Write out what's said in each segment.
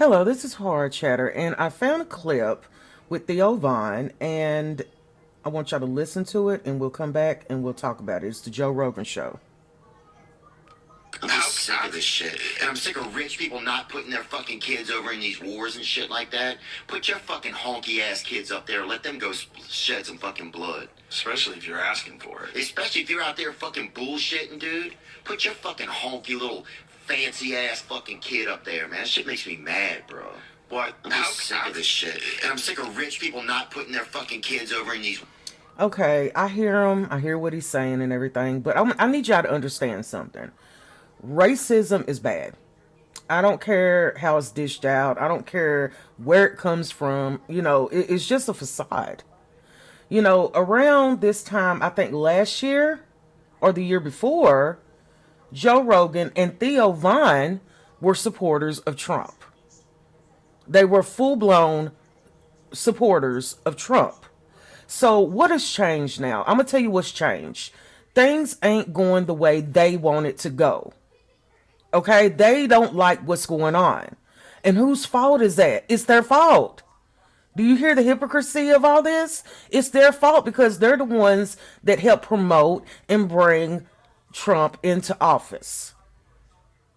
Hello, this is Hard Chatter, and I found a clip with Theo and I want y'all to listen to it, and we'll come back and we'll talk about it. It's the Joe Rogan Show. I'm just sick of this shit. And I'm sick of rich people not putting their fucking kids over in these wars and shit like that. Put your fucking honky ass kids up there. Let them go shed some fucking blood. Especially if you're asking for it. Especially if you're out there fucking bullshitting, dude. Put your fucking honky little fancy ass fucking kid up there, man. That shit makes me mad, bro. What? I'm just sick of this shit. And I'm sick of rich people not putting their fucking kids over in these... Okay, I hear him. I hear what he's saying and everything, but I need y'all to understand something. Racism is bad. I don't care how it's dished out. I don't care where it comes from. It's just a facade. Around this time, I think last year or the year before, Joe Rogan and Theo were supporters of Trump. They were full-blown supporters of Trump. So what has changed now? I'm going to tell you what's changed. Things ain't going the way they want it to go. Okay? They don't like what's going on. And whose fault is that? It's their fault. Do you hear the hypocrisy of all this? It's their fault because they're the ones that help promote and bring Trump into office.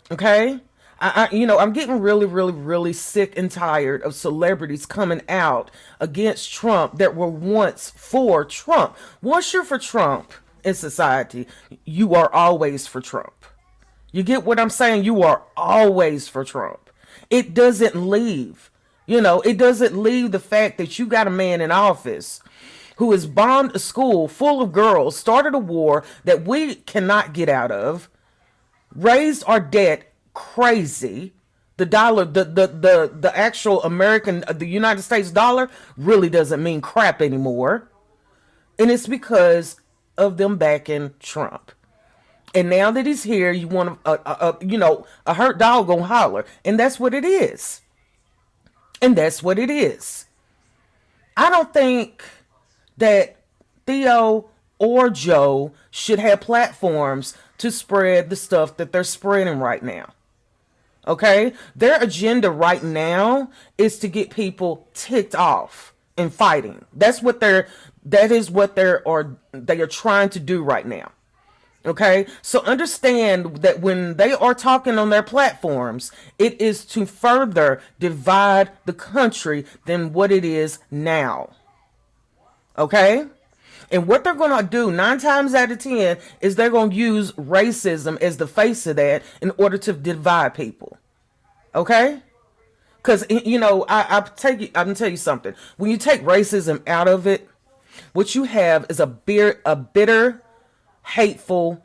Okay? I'm getting really, really, really sick and tired of celebrities coming out against Trump that were once for Trump. Once you're for Trump in society, you are always for Trump. You get what I'm saying? You are always for Trump. It doesn't leave. It doesn't leave the fact that you got a man in office who has bombed a school full of girls, started a war that we cannot get out of, raised our debt crazy. The dollar, the actual American, the United States dollar really doesn't mean crap anymore. And it's because of them backing Trump. And now that he's here, you want a hurt dog gonna holler. And that's what it is. And that's what it is. I don't think that Theo or Joe should have platforms to spread the stuff that they're spreading right now. Okay? Their agenda right now is to get people ticked off and fighting. That is what they are trying to do right now. Okay? So understand that when they are talking on their platforms, it is to further divide the country than what it is now. Okay? And what they're going to do 9 times out of 10 is they're going to use racism as the face of that in order to divide people. Okay? Because, I'm going to tell you something. When you take racism out of it, what you have is a bitter, hateful,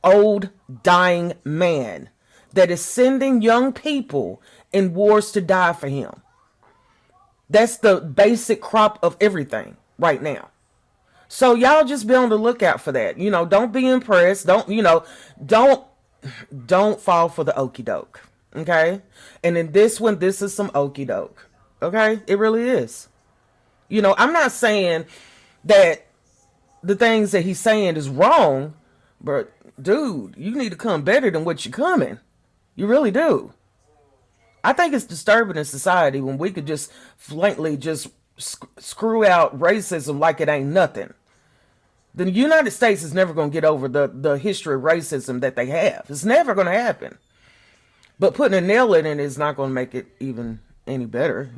old, dying man that is sending young people in wars to die for him. That's the basic crop of everything right now. So y'all just be on the lookout for that. Don't be impressed. Don't fall for the okie doke. Okay? And in this one, this is some okie doke. Okay? It really is. I'm not saying that the things that he's saying is wrong, but dude, you need to come better than what you're coming. You really do. I think it's disturbing in society when we could just flatly just screw out racism like it ain't nothing. The United States is never going to get over the history of racism that they have. It's never going to happen. But putting a nail in it is not going to make it even any better,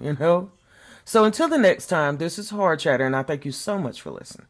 So until the next time, this is Hard Chatter, and I thank you so much for listening.